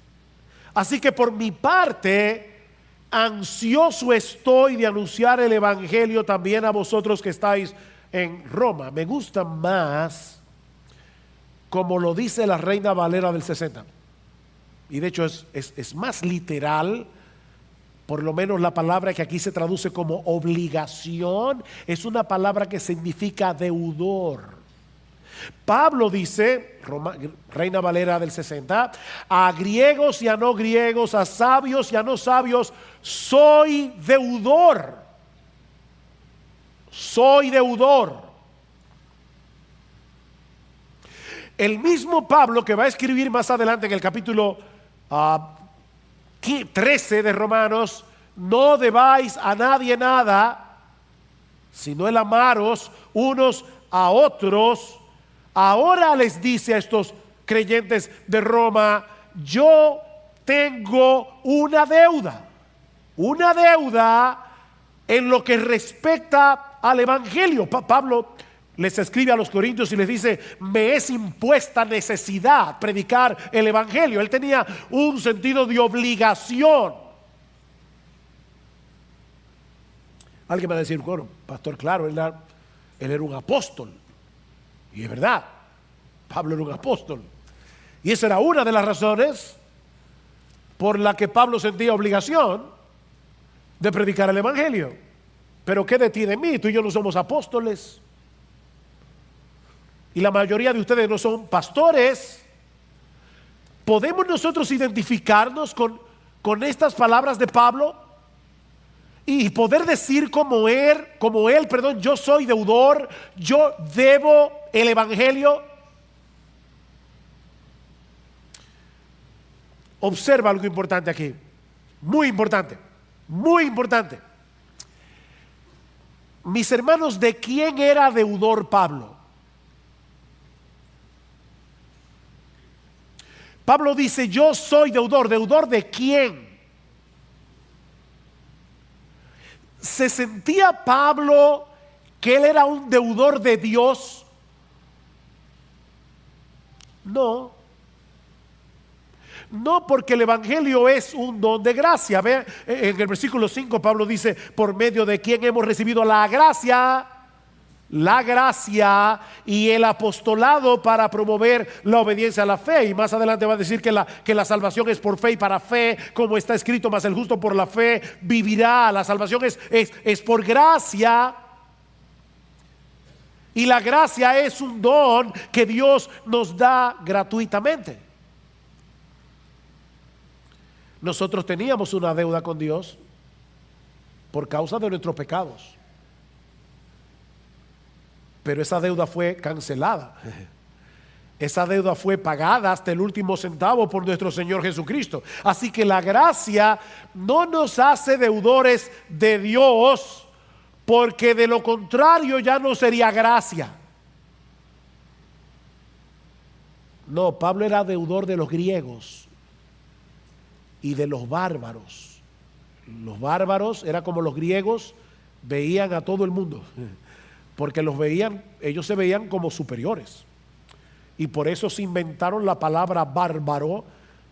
Así que por mi parte, ansioso estoy de anunciar el evangelio también a vosotros que estáis en Roma. Me gusta más como lo dice la Reina Valera del 60. Y de hecho es más literal. Por lo menos la palabra que aquí se traduce como obligación es una palabra que significa deudor. Pablo dice, Reina Valera del 60, a griegos y a no griegos, a sabios y a no sabios, soy deudor. Soy deudor. El mismo Pablo que va a escribir más adelante en el capítulo 13 de Romanos, no debáis a nadie nada, sino el amaros unos a otros. Ahora les dice a estos creyentes de Roma, yo tengo una deuda en lo que respecta al evangelio. Pablo les escribe a los corintios y les dice, me es impuesta necesidad predicar el evangelio. Él tenía un sentido de obligación. Alguien va a decir, bueno, pastor, claro, él era un apóstol. Y es verdad, Pablo era un apóstol. Y esa era una de las razones por la que Pablo sentía obligación de predicar el evangelio. Pero ¿qué de ti de mí? Tú y yo no somos apóstoles. Y la mayoría de ustedes no son pastores. ¿Podemos nosotros identificarnos con estas palabras de Pablo? Y poder decir como él, yo soy deudor, yo debo el evangelio. Observa algo importante aquí, muy importante, muy importante. Mis hermanos, ¿de quién era deudor Pablo? Pablo dice, yo soy deudor. ¿Deudor de quién? ¿Se sentía Pablo que él era un deudor de Dios? No. No, porque el evangelio es un don de gracia. Ve, en el versículo 5 Pablo dice, por medio de quien hemos recibido la gracia y el apostolado para promover la obediencia a la fe. Y más adelante va a decir que la salvación es por fe y para fe, como está escrito, mas el justo por la fe vivirá. La salvación es por gracia. Y la gracia es un don que Dios nos da gratuitamente. Nosotros teníamos una deuda con Dios por causa de nuestros pecados, pero esa deuda fue cancelada. Esa deuda fue pagada hasta el último centavo por nuestro Señor Jesucristo. Así que la gracia no nos hace deudores de Dios, porque de lo contrario ya no sería gracia. No, Pablo era deudor de los griegos y de los bárbaros. Los bárbaros era como los griegos veían a todo el mundo, porque ellos se veían como superiores, y por eso se inventaron la palabra bárbaro,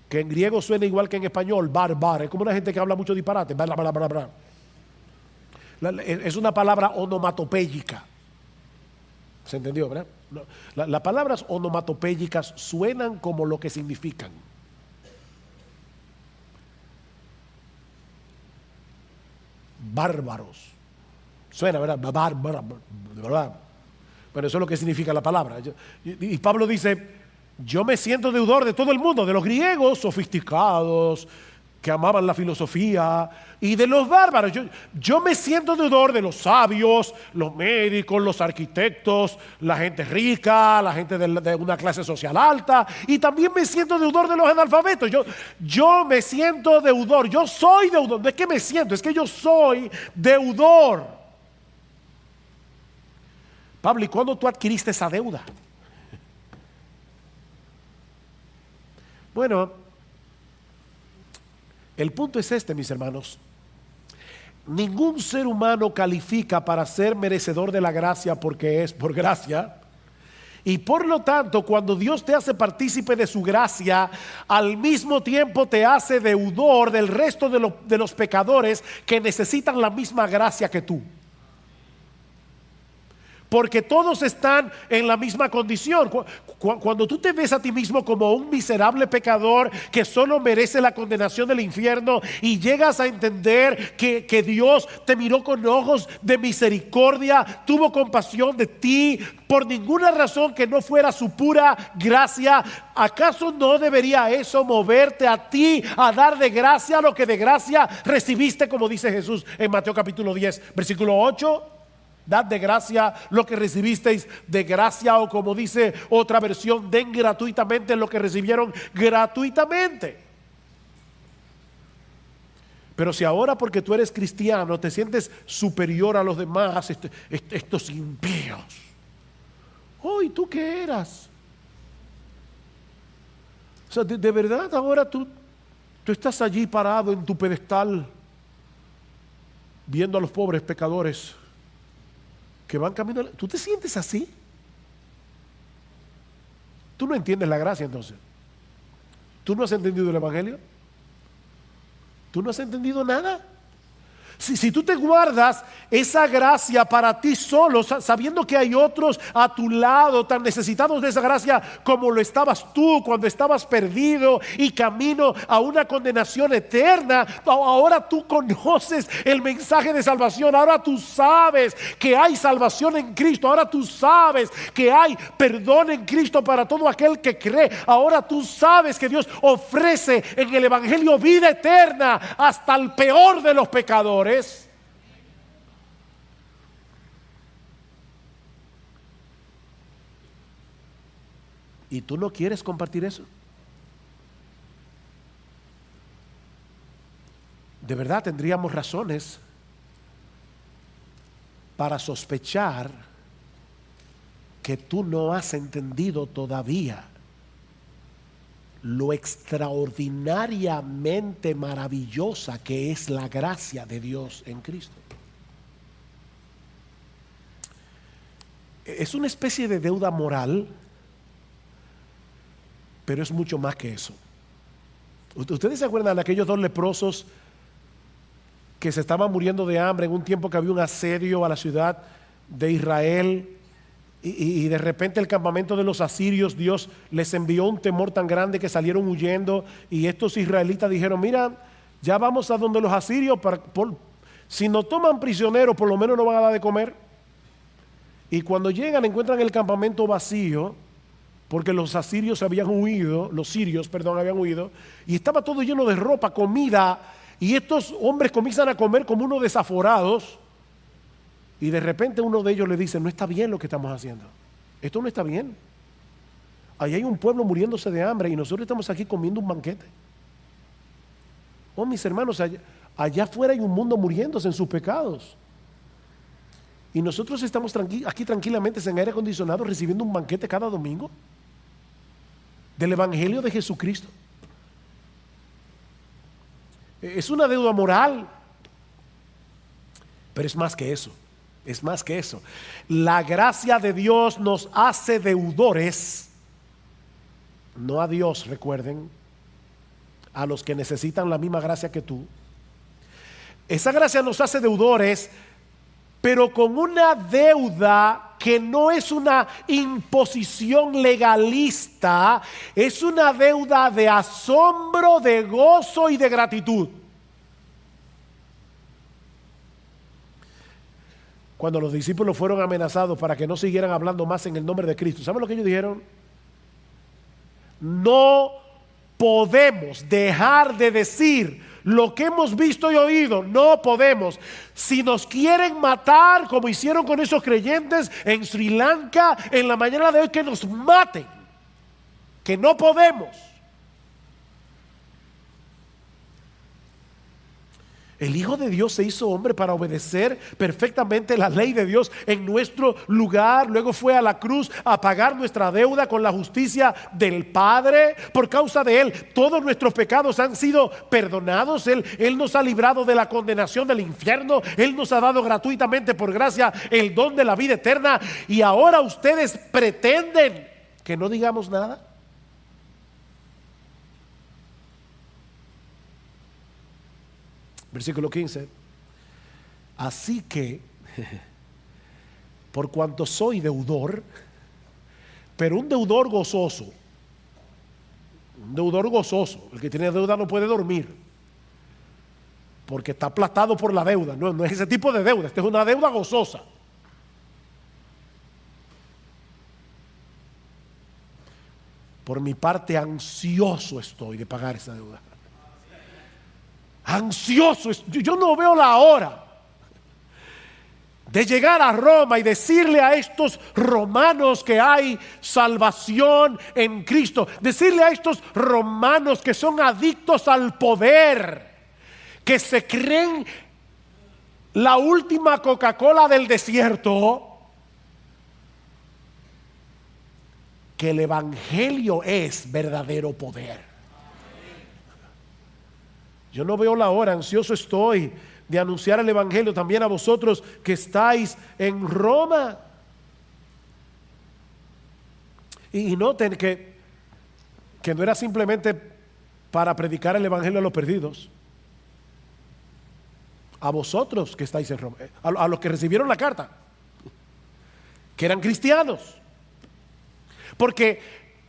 que en griego suena igual que en español, bárbaro. Es como una gente que habla mucho disparate, bla, bla, bla, bla. Es una palabra onomatopéyica. ¿Se entendió, verdad? Las palabras onomatopéyicas suenan como lo que significan. Bárbaros. Suena, ¿verdad? Bárbaro. Bueno, eso es lo que significa la palabra. Y Pablo dice, yo me siento deudor de todo el mundo, de los griegos sofisticados, que amaban la filosofía, y de los bárbaros. Yo me siento deudor de los sabios, los médicos, los arquitectos, la gente rica, la gente de una clase social alta, y también me siento deudor de los analfabetos. Yo me siento deudor, yo soy deudor. No es que me siento, es que yo soy deudor. Pablo, ¿y cuándo tú adquiriste esa deuda? Bueno, el punto es este, mis hermanos. Ningún ser humano califica para ser merecedor de la gracia porque es por gracia. Y por lo tanto, cuando Dios te hace partícipe de su gracia, al mismo tiempo te hace deudor del resto de los pecadores que necesitan la misma gracia que tú. Porque todos están en la misma condición. Cuando tú te ves a ti mismo como un miserable pecador que solo merece la condenación del infierno, y llegas a entender que Dios te miró con ojos de misericordia, tuvo compasión de ti por ninguna razón que no fuera su pura gracia, ¿acaso no debería eso moverte a ti a dar de gracia lo que de gracia recibiste, como dice Jesús en Mateo capítulo 10, versículo 8? Dad de gracia lo que recibisteis de gracia, o como dice otra versión, den gratuitamente lo que recibieron gratuitamente. Pero si ahora, porque tú eres cristiano, te sientes superior a los demás, estos impíos, ¿y tú qué eras? O sea, de verdad ahora tú estás allí parado en tu pedestal viendo a los pobres pecadores que van caminando. ¿Tú te sientes así? Tú no entiendes la gracia entonces. ¿Tú no has entendido el evangelio? ¿Tú no has entendido nada? Si tú te guardas esa gracia para ti solo, sabiendo que hay otros a tu lado tan necesitados de esa gracia como lo estabas tú cuando estabas perdido y camino a una condenación eterna, ahora tú conoces el mensaje de salvación. Ahora tú sabes que hay salvación en Cristo. Ahora tú sabes que hay perdón en Cristo para todo aquel que cree. Ahora tú sabes que Dios ofrece en el evangelio vida eterna hasta el peor de los pecadores. ¿Y tú no quieres compartir eso? De verdad tendríamos razones para sospechar que tú no has entendido todavía lo extraordinariamente maravillosa que es la gracia de Dios en Cristo. Es una especie de deuda moral, pero es mucho más que eso. ¿Ustedes se acuerdan de aquellos dos leprosos que se estaban muriendo de hambre en un tiempo que había un asedio a la ciudad de Israel? Y de repente el campamento de los asirios, Dios les envió un temor tan grande que salieron huyendo, y estos israelitas dijeron: mira, ya vamos a donde los asirios, si nos toman prisioneros por lo menos nos van a dar de comer. Y cuando llegan encuentran el campamento vacío, porque los asirios habían huido, los sirios, perdón, habían huido, y estaba todo lleno de ropa, comida, y estos hombres comienzan a comer como unos desaforados. Y de repente uno de ellos le dice: no está bien lo que estamos haciendo, esto no está bien. Ahí hay un pueblo muriéndose de hambre y nosotros estamos aquí comiendo un banquete. Oh, mis hermanos, allá afuera hay un mundo muriéndose en sus pecados. Y nosotros estamos aquí tranquilamente en aire acondicionado recibiendo un banquete cada domingo del Evangelio de Jesucristo. Es una deuda moral, pero es más que eso. Es más que eso. La gracia de Dios nos hace deudores, no a Dios, recuerden, a los que necesitan la misma gracia que tú. Esa gracia nos hace deudores, pero con una deuda que no es una imposición legalista, es una deuda de asombro, de gozo y de gratitud. Cuando los discípulos fueron amenazados para que no siguieran hablando más en el nombre de Cristo, ¿saben lo que ellos dijeron? No podemos dejar de decir lo que hemos visto y oído. No podemos. Si nos quieren matar, como hicieron con esos creyentes en Sri Lanka en la mañana de hoy, que nos maten, que no podemos. El Hijo de Dios se hizo hombre para obedecer perfectamente la ley de Dios en nuestro lugar. Luego fue a la cruz a pagar nuestra deuda con la justicia del Padre. Por causa de Él, todos nuestros pecados han sido perdonados. Él nos ha librado de la condenación del infierno. Él nos ha dado gratuitamente por gracia el don de la vida eterna. Y ahora ustedes pretenden que no digamos nada. Versículo 15. Así que, por cuanto soy deudor, pero un deudor gozoso, el que tiene deuda no puede dormir, porque está aplastado por la deuda. No es ese tipo de deuda, esta es una deuda gozosa. Por mi parte, ansioso estoy de pagar esa deuda. Ansioso, yo no veo la hora de llegar a Roma y decirle a estos romanos que hay salvación en Cristo, decirle a estos romanos que son adictos al poder, que se creen la última Coca-Cola del desierto, que el Evangelio es verdadero poder. Yo no veo la hora, ansioso estoy de anunciar el Evangelio también a vosotros que estáis en Roma. Y noten que no era simplemente para predicar el Evangelio a los perdidos. A vosotros que estáis en Roma, a los que recibieron la carta, que eran cristianos. Porque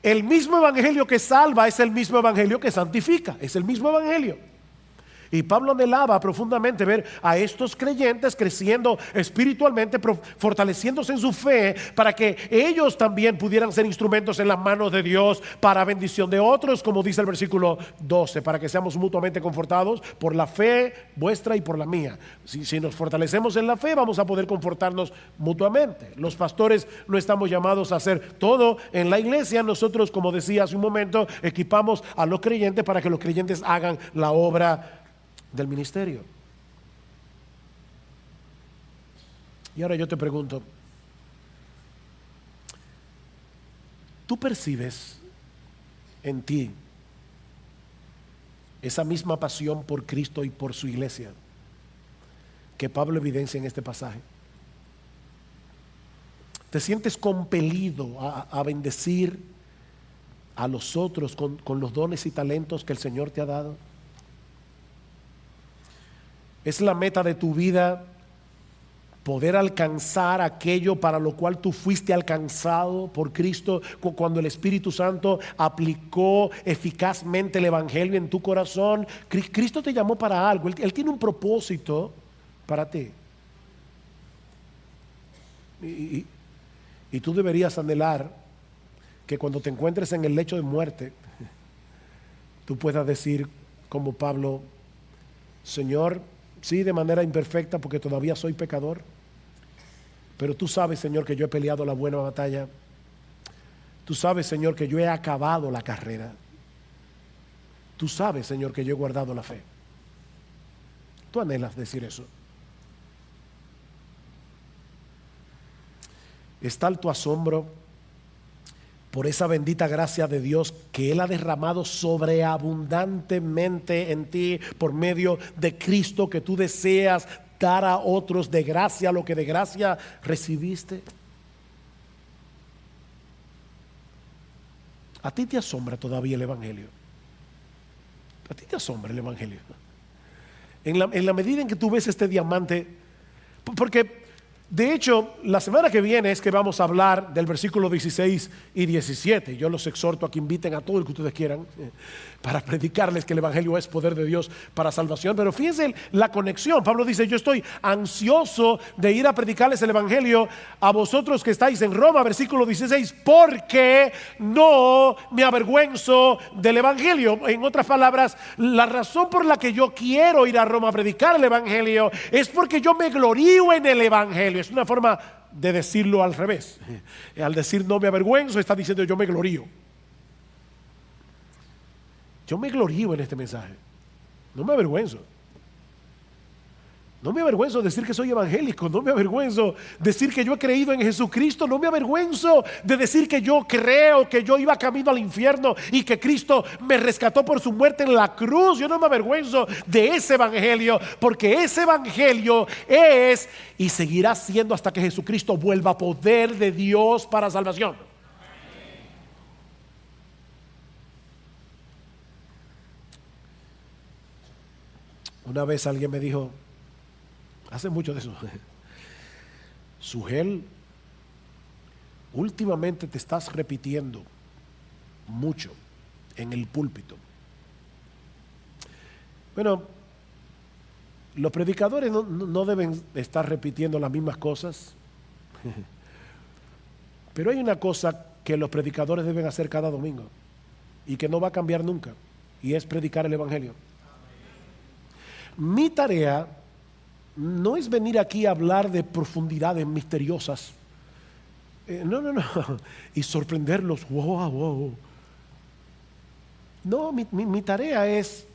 el mismo Evangelio que salva es el mismo Evangelio que santifica, es el mismo Evangelio. Y Pablo anhelaba profundamente ver a estos creyentes creciendo espiritualmente, fortaleciéndose en su fe, para que ellos también pudieran ser instrumentos en las manos de Dios para bendición de otros, como dice el versículo 12, para que seamos mutuamente confortados por la fe vuestra y por la mía. Si nos fortalecemos en la fe, vamos a poder confortarnos mutuamente. Los pastores no estamos llamados a hacer todo en la iglesia. Nosotros, como decía hace un momento, equipamos a los creyentes para que los creyentes hagan la obra del ministerio. Y ahora yo te pregunto, ¿tú percibes en ti esa misma pasión por Cristo y por su iglesia que Pablo evidencia en este pasaje. Te sientes compelido a bendecir a los otros con los dones y talentos que el Señor te ha dado. Es la meta de tu vida poder alcanzar aquello para lo cual tú fuiste alcanzado por Cristo cuando el Espíritu Santo aplicó eficazmente el Evangelio en tu corazón. Cristo te llamó para algo, Él tiene un propósito para ti. Y tú deberías anhelar que cuando te encuentres en el lecho de muerte, tú puedas decir como Pablo: Señor, sí, de manera imperfecta, porque todavía soy pecador, pero tú sabes, Señor, que yo he peleado la buena batalla. Tú sabes, Señor, que yo he acabado la carrera. Tú sabes, Señor, que yo he guardado la fe. Tú anhelas decir eso. Es tal tu asombro por esa bendita gracia de Dios que Él ha derramado sobreabundantemente en ti por medio de Cristo, que tú deseas dar a otros de gracia lo que de gracia recibiste. ¿A ti te asombra todavía el Evangelio? ¿A ti te asombra el Evangelio? En la medida en que tú ves este diamante, porque de hecho, la semana que viene es que vamos a hablar del versículo 16 y 17. Yo los exhorto a que inviten a todo el que ustedes quieran para predicarles que el Evangelio es poder de Dios para salvación. Pero fíjense la conexión. Pablo dice: yo estoy ansioso de ir a predicarles el Evangelio a vosotros que estáis en Roma, versículo 16, porque no me avergüenzo del Evangelio. En otras palabras, la razón por la que yo quiero ir a Roma a predicar el Evangelio es porque yo me glorío en el Evangelio. Es una forma de decirlo al revés. Al decir no me avergüenzo, está diciendo yo me glorío. Yo me glorío en este mensaje. No me avergüenzo. No me avergüenzo de decir que soy evangélico. No me avergüenzo de decir que yo he creído en Jesucristo. No me avergüenzo de decir que yo creo que yo iba camino al infierno y que Cristo me rescató por su muerte en la cruz. Yo no me avergüenzo de ese evangelio, porque ese evangelio es y seguirá siendo hasta que Jesucristo vuelva, poder de Dios para salvación. Una vez alguien me dijo, hace mucho de eso: Sugel, últimamente te estás repitiendo mucho en el púlpito. Bueno, los predicadores no deben estar repitiendo las mismas cosas, pero hay una cosa que los predicadores deben hacer cada domingo y que no va a cambiar nunca, y es predicar el Evangelio. Mi tarea no es venir aquí a hablar de profundidades misteriosas. No. Y sorprenderlos. Wow. No, mi tarea es,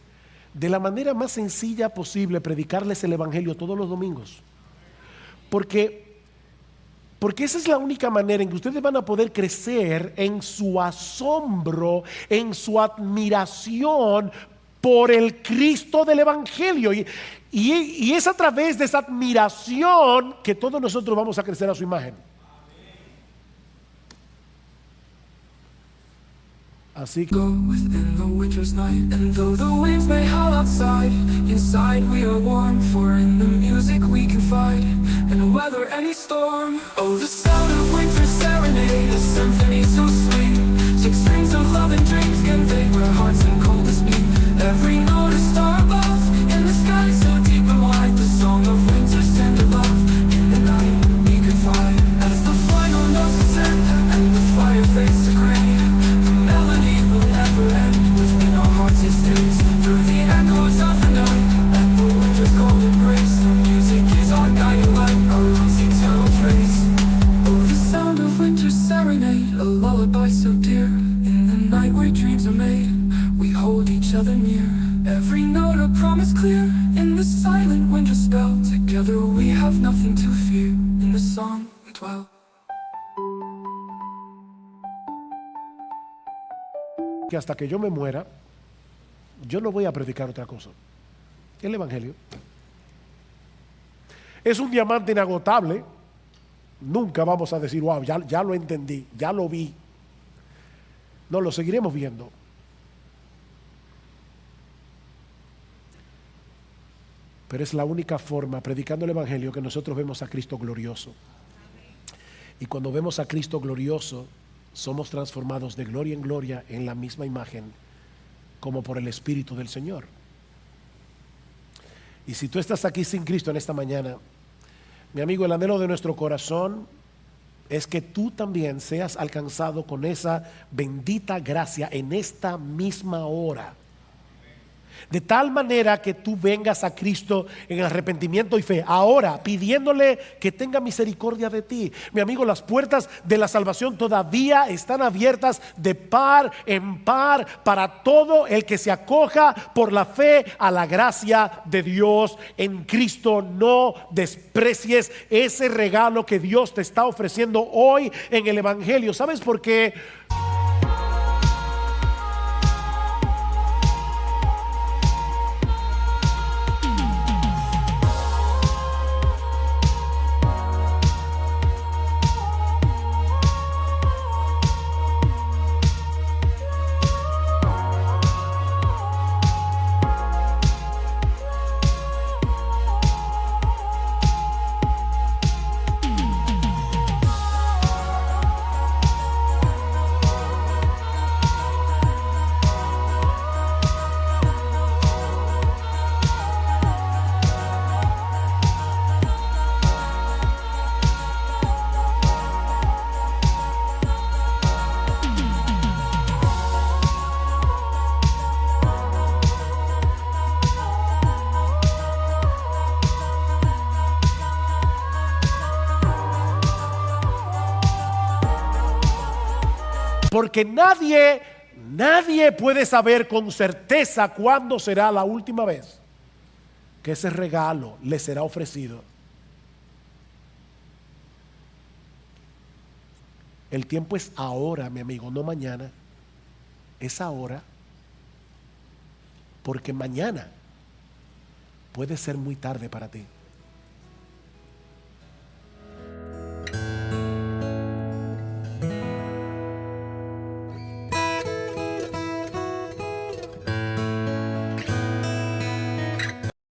de la manera más sencilla posible, predicarles el Evangelio todos los domingos. Porque esa es la única manera en que ustedes van a poder crecer en su asombro, en su admiración por el Cristo del Evangelio. Y es a través de esa admiración que todos nosotros vamos a crecer a su imagen. Así que Go within the winter's night, and though the winds may howl outside, inside we are warm, for in the music we confide, and weather any storm. Oh, the sound of winter's serenade, a symphony so sweet. 6 strings of love and dreams convey where hearts and coldest meet. Every note a star above, in the sky so deep and wide, the song of winter's tender love. In the night we confide, as the final notes ascend, and the fire fades to gray. The melody will never end, within our hearts it stays. Through the echoes of the night, and the winter's golden grace, the music is our guiding light, our love's eternal trace. Oh, the sound of winter's serenade, a lullaby so dear. In the night where dreams are made, we hold each other near. Every note a promise clear. In the silent winter spell, together we have nothing to fear. In the song we dwell. hasta que yo me muera, yo no voy a predicar otra cosa. El Evangelio es un diamante inagotable. Nunca vamos a decir, wow, ya lo entendí, ya lo vi. No, lo seguiremos viendo. Pero es la única forma, predicando el Evangelio, que nosotros vemos a Cristo glorioso. Y cuando vemos a Cristo glorioso, somos transformados de gloria en gloria en la misma imagen, como por el Espíritu del Señor. Y si tú estás aquí sin Cristo en esta mañana, mi amigo, el anhelo de nuestro corazón es que tú también seas alcanzado con esa bendita gracia en esta misma hora. De tal manera que tú vengas a Cristo en arrepentimiento y fe, ahora pidiéndole que tenga misericordia de ti. Mi amigo, las puertas de la salvación todavía están abiertas de par en par para todo el que se acoja por la fe a la gracia de Dios en Cristo. No desprecies ese regalo que Dios te está ofreciendo hoy en el Evangelio. ¿Sabes por qué? Porque nadie puede saber con certeza cuándo será la última vez que ese regalo le será ofrecido. El tiempo es ahora, mi amigo, no mañana. Es ahora. Porque mañana puede ser muy tarde para ti.